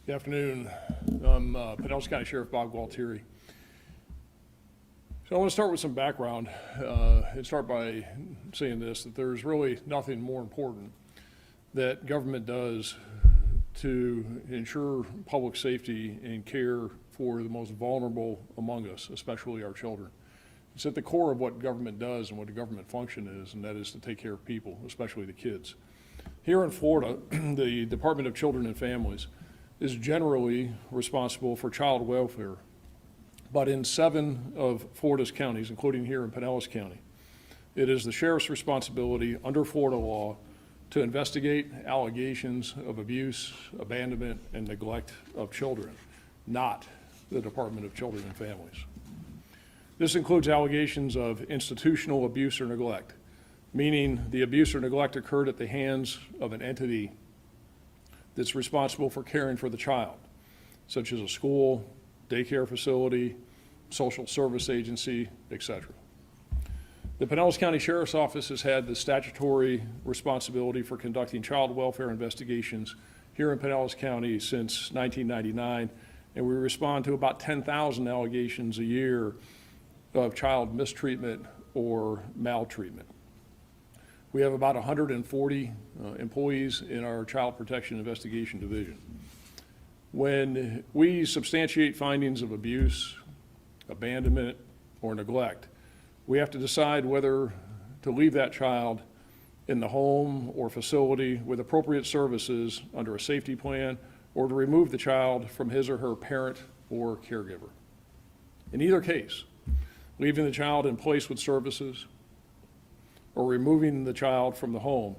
Good afternoon. I'm Pinellas County Sheriff Bob Gualtieri. So I want to start with some background and start by saying this, that there's really nothing more important that government does to ensure public safety and care for the most vulnerable among us, especially our children. It's at the core of what government does and what the government function is, and that is to take care of people, especially the kids. Here in Florida, the Department of Children and Families is generally responsible for child welfare. But in 7 of Florida's counties, including here in Pinellas County, it is the sheriff's responsibility under Florida law to investigate allegations of abuse, abandonment, and neglect of children, not the Department of Children and Families. This includes allegations of institutional abuse or neglect, meaning the abuse or neglect occurred at the hands of an entity that's responsible for caring for the child, such as a school, daycare facility, social service agency, etc. The Pinellas County Sheriff's Office has had the statutory responsibility for conducting child welfare investigations here in Pinellas County since 1999, and we respond to about 10,000 allegations a year of child mistreatment or maltreatment. We have about 140 employees in our Child Protection Investigation Division. When we substantiate findings of abuse, abandonment, or neglect, we have to decide whether to leave that child in the home or facility with appropriate services under a safety plan, or to remove the child from his or her parent or caregiver. In either case, leaving the child in place with services or removing the child from the home,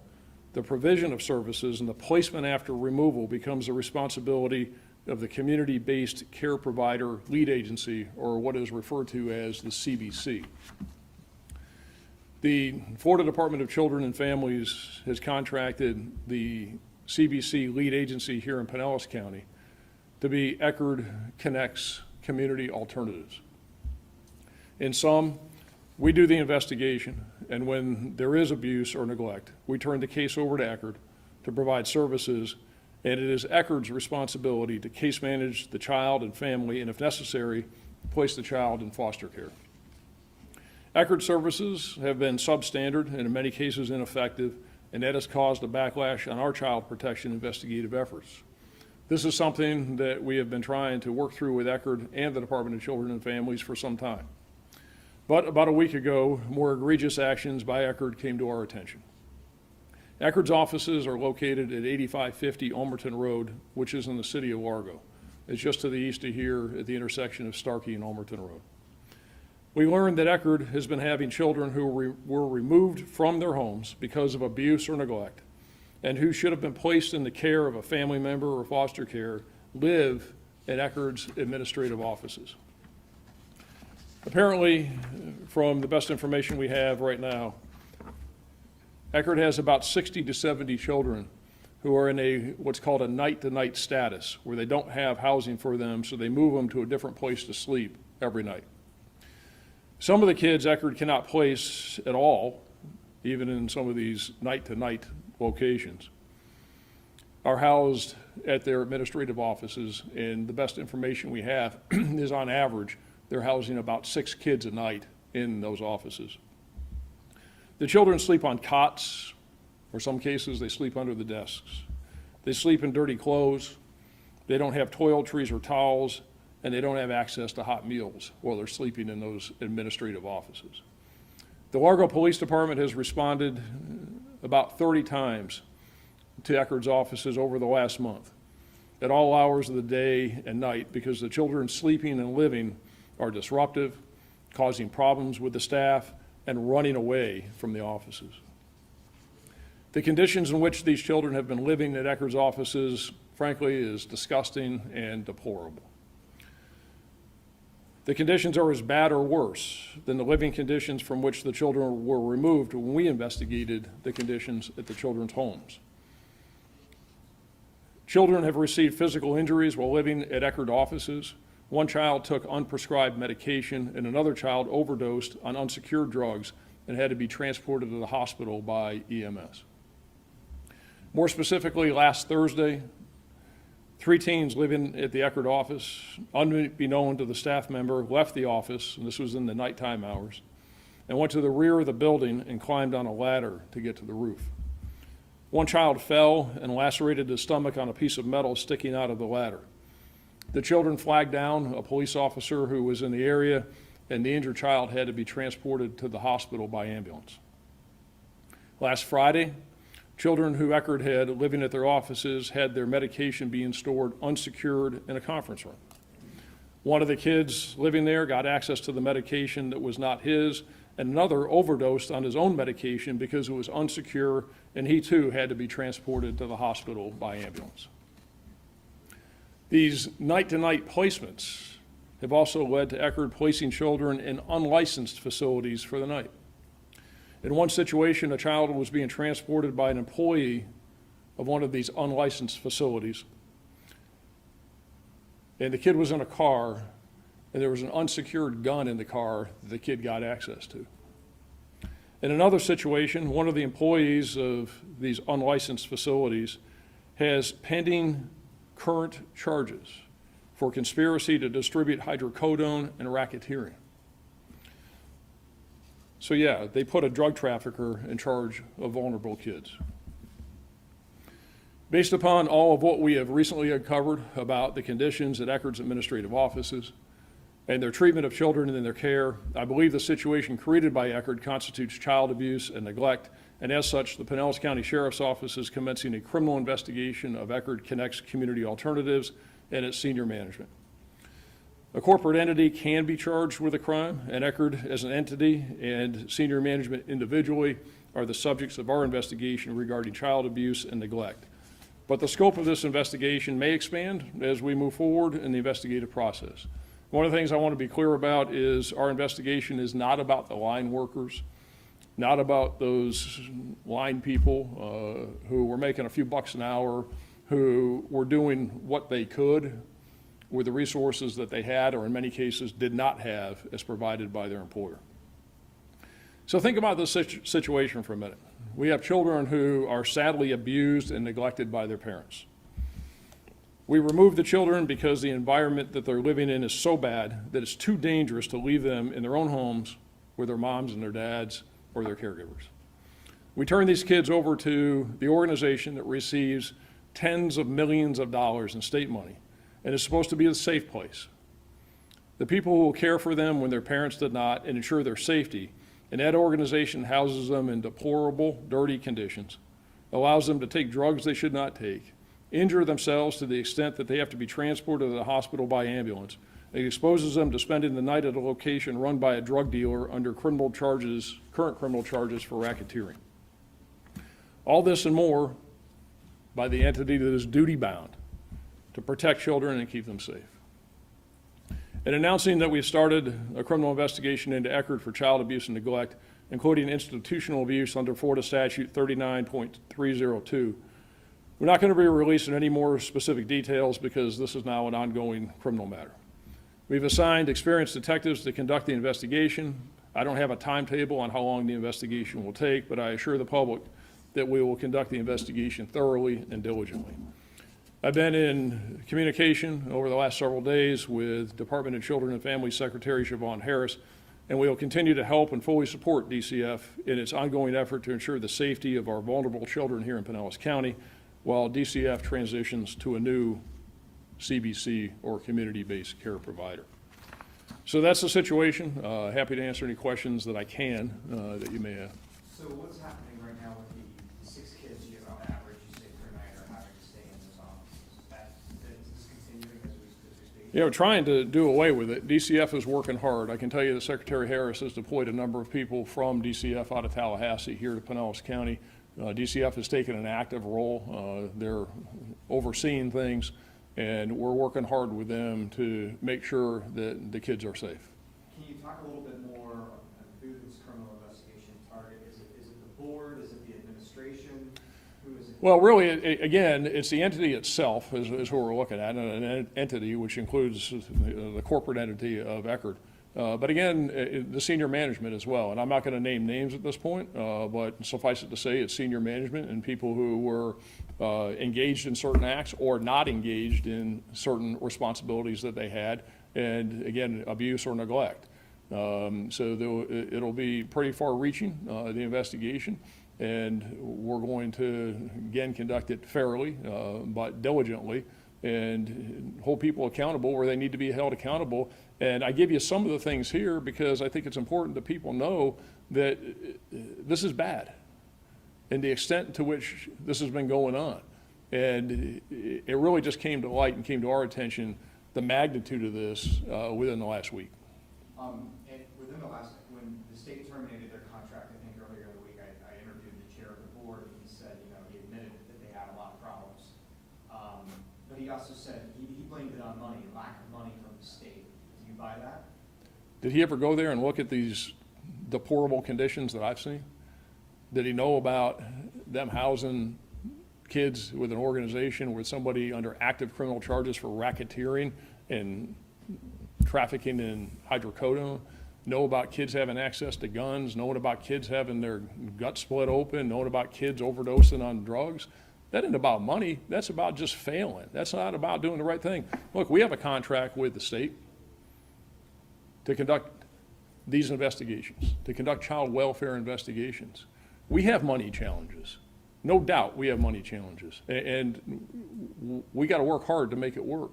the provision of services and the placement after removal becomes the responsibility of the community-based care provider lead agency, or what is referred to as the CBC. The Florida Department of Children and Families has contracted the CBC lead agency here in Pinellas County to be Eckerd Connects Community Alternatives. In sum, we do the investigation, and when there is abuse or neglect, we turn the case over to Eckerd to provide services, and it is Eckerd's responsibility to case manage the child and family, and if necessary, place the child in foster care. Eckerd services have been substandard and in many cases ineffective, and that has caused a backlash on our child protection investigative efforts. This is something that we have been trying to work through with Eckerd and the Department of Children and Families for some time. But about a week ago, more egregious actions by Eckerd came to our attention. Eckerd's offices are located at 8550 Ulmerton Road, which is in the city of Largo. It's just to the east of here at the intersection of Starkey and Ulmerton Road. We learned that Eckerd has been having children who were removed from their homes because of abuse or neglect, and who should have been placed in the care of a family member or foster care live at Eckerd's administrative offices. Apparently, from the best information we have right now, Eckerd has about 60 to 70 children who are in what's called a night-to-night status, where they don't have housing for them, so they move them to a different place to sleep every night. Some of the kids Eckerd cannot place at all, even in some of these night-to-night locations, are housed at their administrative offices, and the best information we have is on average they're housing about 6 kids a night in those offices. The children sleep on cots, or some cases they sleep under the desks. They sleep in dirty clothes, they don't have toiletries or towels, and they don't have access to hot meals while they're sleeping in those administrative offices. The Largo Police Department has responded about 30 times to Eckerd's offices over the last month, at all hours of the day and night, because the children sleeping and living are disruptive, causing problems with the staff, and running away from the offices. The conditions in which these children have been living at Eckerd's offices, frankly, is disgusting and deplorable. The conditions are as bad or worse than the living conditions from which the children were removed when we investigated the conditions at the children's homes. Children have received physical injuries while living at Eckerd offices. One child took unprescribed medication, and another child overdosed on unsecured drugs and had to be transported to the hospital by EMS. More specifically, last Thursday, 3 teens living at the Eckerd office, unbeknown to the staff member, left the office, and this was in the nighttime hours, and went to the rear of the building and climbed on a ladder to get to the roof. One child fell and lacerated his stomach on a piece of metal sticking out of the ladder. The children flagged down a police officer who was in the area, and the injured child had to be transported to the hospital by ambulance. Last Friday, children who Eckerd had living at their offices had their medication being stored unsecured in a conference room. One of the kids living there got access to the medication that was not his, and another overdosed on his own medication because it was unsecure, and he too had to be transported to the hospital by ambulance. These night-to-night placements have also led to Eckerd placing children in unlicensed facilities for the night. In one situation, a child was being transported by an employee of one of these unlicensed facilities, and the kid was in a car, and there was an unsecured gun in the car that the kid got access to. In another situation, one of the employees of these unlicensed facilities has pending current charges for conspiracy to distribute hydrocodone and racketeering. So yeah, they put a drug trafficker in charge of vulnerable kids. Based upon all of what we have recently uncovered about the conditions at Eckerd's administrative offices and their treatment of children in their care, I believe the situation created by Eckerd constitutes child abuse and neglect, and as such, the Pinellas County Sheriff's Office is commencing a criminal investigation of Eckerd Connects Community Alternatives and its senior management. A corporate entity can be charged with a crime, and Eckerd as an entity and senior management individually are the subjects of our investigation regarding child abuse and neglect. But the scope of this investigation may expand as we move forward in the investigative process. One of the things I want to be clear about is our investigation is not about the line workers, not about those line people who were making a few bucks an hour, who were doing what they could with the resources that they had, or in many cases did not have, as provided by their employer. So think about this situation for a minute. We have children who are sadly abused and neglected by their parents. We remove the children because the environment that they're living in is so bad that it's too dangerous to leave them in their own homes with their moms and their dads or their caregivers. We turn these kids over to the organization that receives tens of millions of dollars in state money and is supposed to be a safe place. The people who will care for them when their parents did not and ensure their safety, and that organization houses them in deplorable, dirty conditions, allows them to take drugs they should not take, injure themselves to the extent that they have to be transported to the hospital by ambulance. It exposes them to spending the night at a location run by a drug dealer under current criminal charges for racketeering. All this and more by the entity that is duty-bound to protect children and keep them safe. In announcing that we've started a criminal investigation into Eckerd for child abuse and neglect, including institutional abuse under Florida Statute 39.302, we're not going to be releasing any more specific details because this is now an ongoing criminal matter. We've assigned experienced detectives to conduct the investigation. I don't have a timetable on how long the investigation will take, but I assure the public that we will conduct the investigation thoroughly and diligently. I've been in communication over the last several days with Department of Children and Family Secretary Siobhan Harris, and we will continue to help and fully support DCF in its ongoing effort to ensure the safety of our vulnerable children here in Pinellas County while DCF transitions to a new CBC or community-based care provider. So that's the situation. Happy to answer any questions that I can that you may have. So what's happening right now with the 6 kids you on average you say per night are having to stay in this office? Is this continuing as we speak? Yeah, we're trying to do away with it. DCF is working hard. I can tell you that Secretary Harris has deployed a number of people from DCF out of Tallahassee here to Pinellas County. DCF has taken an active role. They're overseeing things, and we're working hard with them to make sure that the kids are safe. Can you talk a little bit more who this criminal investigation target? Is it the board? Is it the administration? Who is it? Well, really, again, it's the entity itself is what we're looking at, and an entity which includes the corporate entity of Eckerd. But again, the senior management as well, and I'm not going to name names at this point, but suffice it to say, it's senior management and people who were engaged in certain acts or not engaged in certain responsibilities that they had, and again, abuse or neglect. So it'll be pretty far-reaching, the investigation, and we're going to, again, conduct it fairly, but diligently, and hold people accountable where they need to be held accountable. And I give you some of the things here because I think it's important that people know that this is bad and the extent to which this has been going on. And it really just came to light and came to our attention, the magnitude of this within the last week. And within the last, when the state terminated their contract, I think earlier in the week, I interviewed the chair of the board, and he said, he admitted that they had a lot of problems. But he also said he blamed it on money, lack of money from the state. Do you buy that? Did he ever go there and look at these deplorable conditions that I've seen? Did he know about them housing kids with an organization with somebody under active criminal charges for racketeering and trafficking in hydrocodone? Know about kids having access to guns, knowing about kids having their guts split open, knowing about kids overdosing on drugs? That isn't about money. That's about just failing. That's not about doing the right thing. Look, we have a contract with the state to conduct these investigations, to conduct child welfare investigations. We have money challenges. No doubt we have money challenges. And we got to work hard to make it work.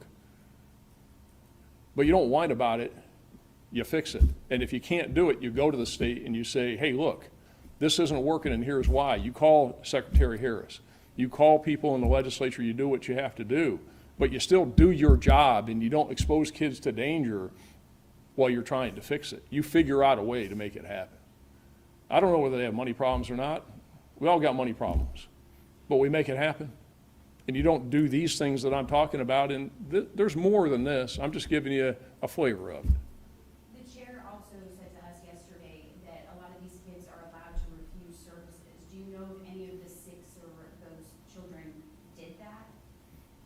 But you don't whine about it, you fix it. And if you can't do it, you go to the state and you say, hey, look, this isn't working and here's why. You call Secretary Harris. You call people in the legislature, you do what you have to do. But you still do your job and you don't expose kids to danger while you're trying to fix it. You figure out a way to make it happen. I don't know whether they have money problems or not. We all got money problems. But we make it happen. And you don't do these things that I'm talking about, and there's more than this. I'm just giving you a flavor of it. The chair also said to us yesterday that a lot of these kids are allowed to refuse services. Do you know if any of the 6 or those children did that,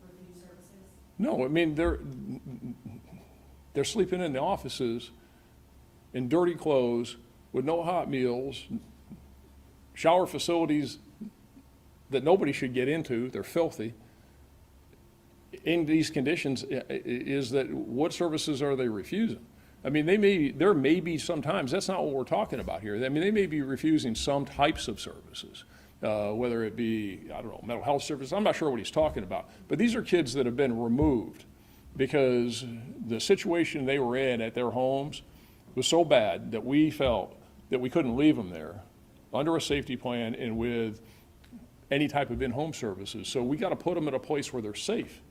refuse services? No, I mean, they're sleeping in the offices in dirty clothes with no hot meals, shower facilities that nobody should get into. They're filthy. In these conditions, is that what services are they refusing? I mean, there may be sometimes, that's not what we're talking about here. I mean, they may be refusing some types of services, whether it be, I don't know, mental health services. I'm not sure what he's talking about. But these are kids that have been removed because the situation they were in at their homes was so bad that we felt that we couldn't leave them there under a safety plan and with any type of in-home services. So we got to put them in a place where they're safe.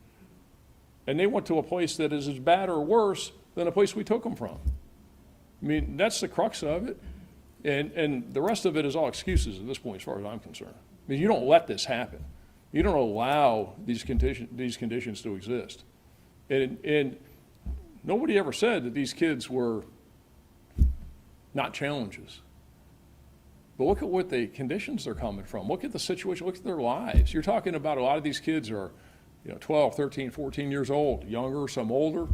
And they went to a place that is as bad or worse than the place we took them from. I mean, that's the crux of it. And the rest of it is all excuses at this point as far as I'm concerned. I mean, you don't let this happen. You don't allow these conditions to exist. And nobody ever said that these kids were not challenges. But look at what the conditions they're coming from. Look at the situation, look at their lives. You're talking about a lot of these kids are 12, 13, 14 years old, younger, some older,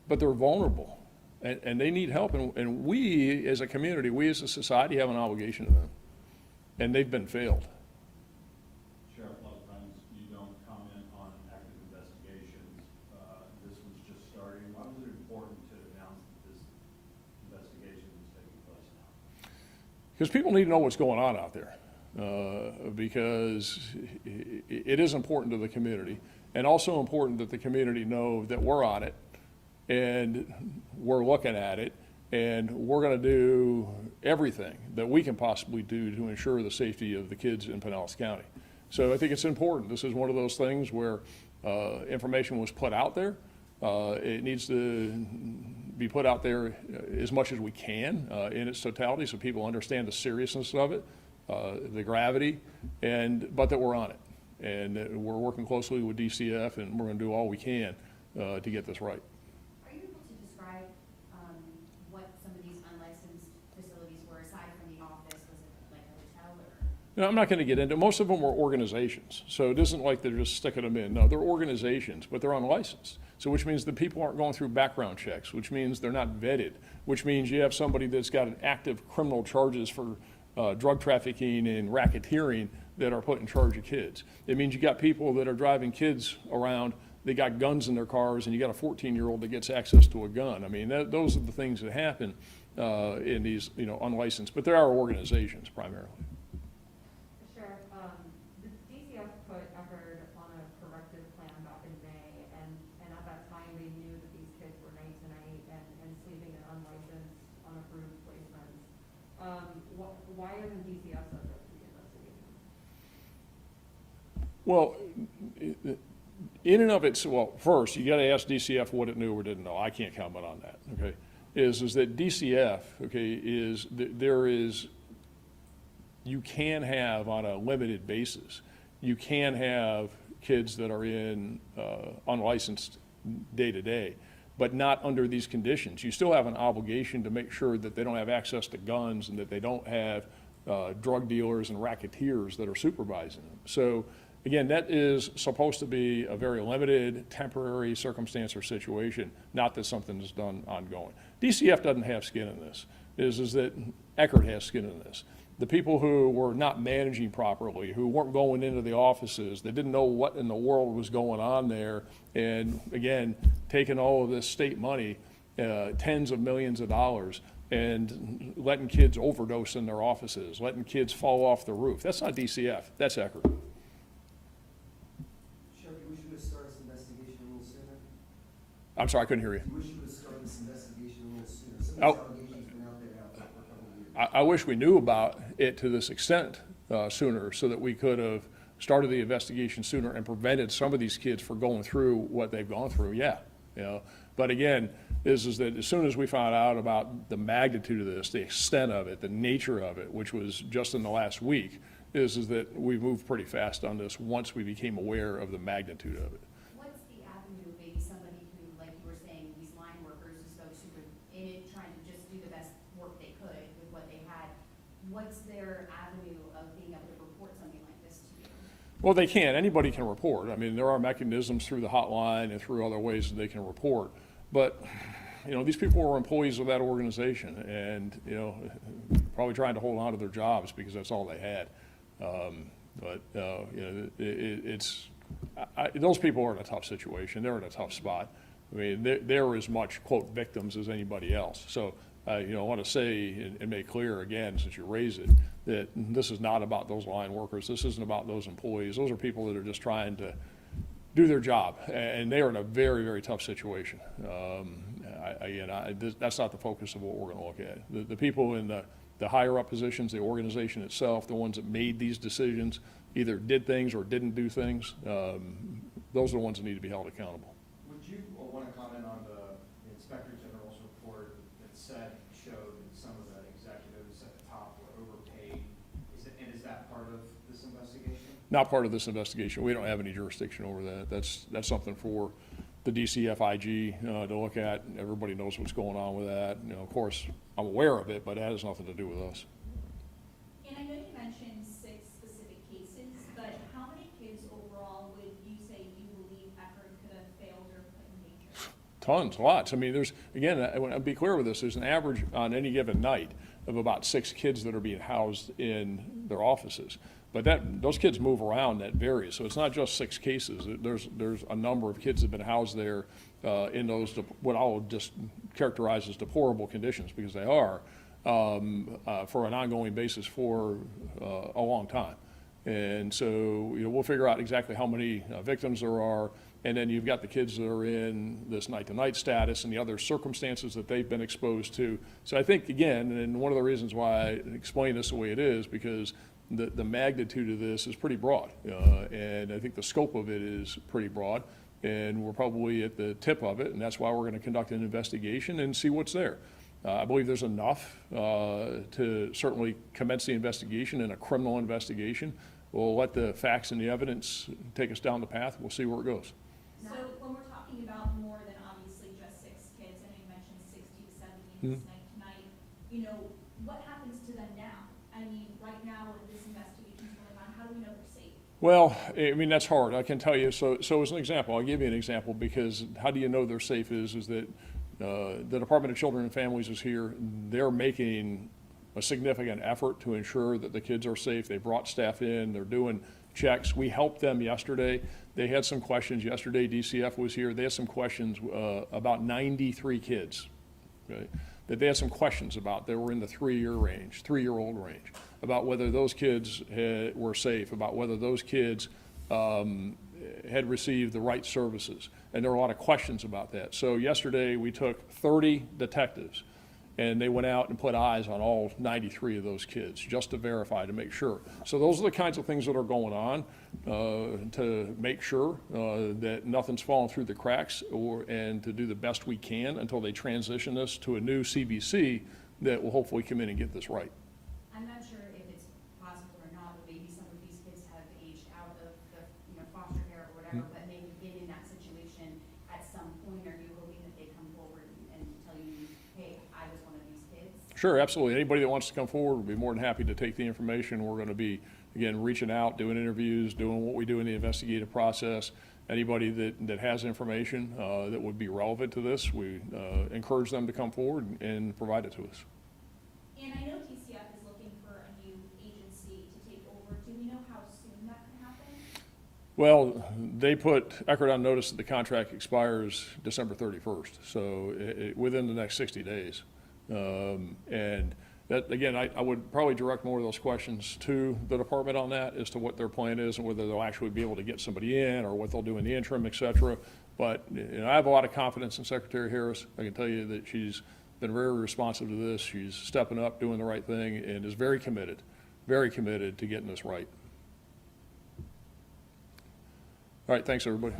but they're vulnerable and they need help. And we as a community, we as a society have an obligation to them. And they've been failed. Sheriff, a lot of times you don't comment on active investigations. This one's just starting. Why was it important to announce that this investigation is taking place now? Because people need to know what's going on out there, because it is important to the community, and also important that the community know that we're on it, and we're looking at it, and we're going to do everything that we can possibly do to ensure the safety of the kids in Pinellas County. So I think it's important. This is one of those things where information was put out there. It needs to be put out there as much as we can in its totality so people understand the seriousness of it, the gravity, but that we're on it. And we're working closely with DCF, and we're going to do all we can to get this right. Are you able to describe what some of these unlicensed facilities were aside from the office? Was it like a hotel or? No, I'm not going to get into it. Most of them were organizations. So it isn't like they're just sticking them in. No, they're organizations, but they're unlicensed. So which means the people aren't going through background checks, which means they're not vetted, which means you have somebody that's got an active criminal charges for drug trafficking and racketeering that are put in charge of kids. It means you got people that are driving kids around, they got guns in their cars, and you got a 14-year-old that gets access to a gun. I mean, those are the things that happen in these, unlicensed, but there are organizations primarily. Sheriff, the DCF put Eckerd on a corrective plan back in May, and at that time, they knew that these kids were night to night and sleeping in unlicensed, unapproved placements. Why isn't DCF subject to the investigation? Well, in and of itself, well, first, you gotta ask DCF what it knew or didn't know. I can't comment on that, okay? Is that DCF, okay, you can have on a limited basis, you can have kids that are in unlicensed day to day, but not under these conditions. You still have an obligation to make sure that they don't have access to guns and that they don't have drug dealers and racketeers that are supervising them. So again, that is supposed to be a very limited, temporary circumstance or situation, not that something is done ongoing. DCF doesn't have skin in this, is that Eckerd has skin in this. The people who were not managing properly, who weren't going into the offices, they didn't know what in the world was going on there, and again, taking all of this state money, tens of millions of dollars, and letting kids overdose in their offices, letting kids fall off the roof. That's not DCF, that's Eckerd. Sheriff, you wish you would start this investigation a little sooner? I'm sorry, I couldn't hear you. You wish you would start this investigation a little sooner? Some Oh. of these allegations have been out there now for a couple of years. I wish we knew about it to this extent sooner, so that we could have started the investigation sooner and prevented some of these kids from going through what they've gone through, yeah. But again, is that as soon as we found out about the magnitude of this, the extent of it, the nature of it, which was just in the last week, is that we moved pretty fast on this once we became aware of the magnitude of it. What's the avenue of maybe somebody who, like you were saying, these line workers, is those who were in it trying to just do the best work they could with what they had? What's their avenue of being able to report something like this to you? Well, they can. Anybody can report. I mean, there are mechanisms through the hotline and through other ways that they can report. But, these people were employees of that organization and, probably trying to hold on to their jobs because that's all they had. Those people are in a tough situation. They're in a tough spot. I mean, they're as much, quote, victims as anybody else. So, I want to say and make clear again, since you raised it, that this is not about those line workers. This isn't about those employees. Those are people that are just trying to do their job, and they are in a very, very tough situation. That's not the focus of what we're going to look at. The people in the higher up positions, the organization itself, the ones that made these decisions, either did things or didn't do things, those are the ones that need to be held accountable. Would you want to comment on the Inspector General's report that showed that some of the executives at the top were overpaid? Is that part of this investigation? Not part of this investigation. We don't have any jurisdiction over that. That's something for the DCFIG to look at. Everybody knows what's going on with that. Of course, I'm aware of it, but that has nothing to do with us. And I know you mentioned 6 specific cases, but how many kids overall would you say you believe Eckerd could have failed or put in danger? Tons, lots. I mean, I want to be clear with this, there's an average on any given night of about 6 kids that are being housed in their offices. But those kids move around, that varies. So it's not just 6 cases. There's a number of kids that have been housed there in those, what I'll just characterize as deplorable conditions, because they are, for an ongoing basis for a long time. And so, we'll figure out exactly how many victims there are. And then you've got the kids that are in this night-to-night status and the other circumstances that they've been exposed to. So I think, again, and one of the reasons why I explain this the way it is, because the magnitude of this is pretty broad. And I think the scope of it is pretty broad. And we're probably at the tip of it, and that's why we're going to conduct an investigation and see what's there. I believe there's enough to certainly commence the investigation and a criminal investigation. We'll let the facts and the evidence take us down the path. We'll see where it goes. So when we're talking about more than obviously just 6 kids, I know you mentioned 60 to 70 in this night tonight, what happens to them now? I mean, right now when this investigation is going on, how do we know they're safe? Well, I mean, that's hard. I can tell you, so as an example, I'll give you an example, because how do you know they're safe is that the Department of Children and Families is here. They're making a significant effort to ensure that the kids are safe. They brought staff in, they're doing checks. We helped them yesterday. They had some questions yesterday. DCF was here. They had some questions about 93 kids, okay, that they had some questions about. They were in the 3-year-old range, about whether those kids were safe, about whether those kids had received the right services. And there were a lot of questions about that. So yesterday we took 30 detectives, and they went out and put eyes on all 93 of those kids just to verify, to make sure. So those are the kinds of things that are going on to make sure that nothing's falling through the cracks, and to do the best we can until they transition us to a new CBC that will hopefully come in and get this right. I'm not sure if it's possible or not, but maybe some of these kids have aged out of the, foster care or whatever, but maybe been in that situation at some point. Are you hoping that they come forward and tell you, hey, I was one of these kids? Sure, absolutely. Anybody that wants to come forward, we'll be more than happy to take the information. We're going to be, again, reaching out, doing interviews, doing what we do in the investigative process. Anybody that has information that would be relevant to this, we encourage them to come forward and provide it to us. And I know TCF is looking for a new agency to take over. Do we know how soon that could happen? Well, they put Eckerd on notice that the contract expires December 31st, so within the next 60 days. And that, again, I would probably direct more of those questions to the department on that, as to what their plan is and whether they'll actually be able to get somebody in, or what they'll do in the interim, et cetera. But I have a lot of confidence in Secretary Harris. I can tell you that she's been very responsive to this. She's stepping up, doing the right thing, and is very committed to getting this right. All right, thanks, everybody.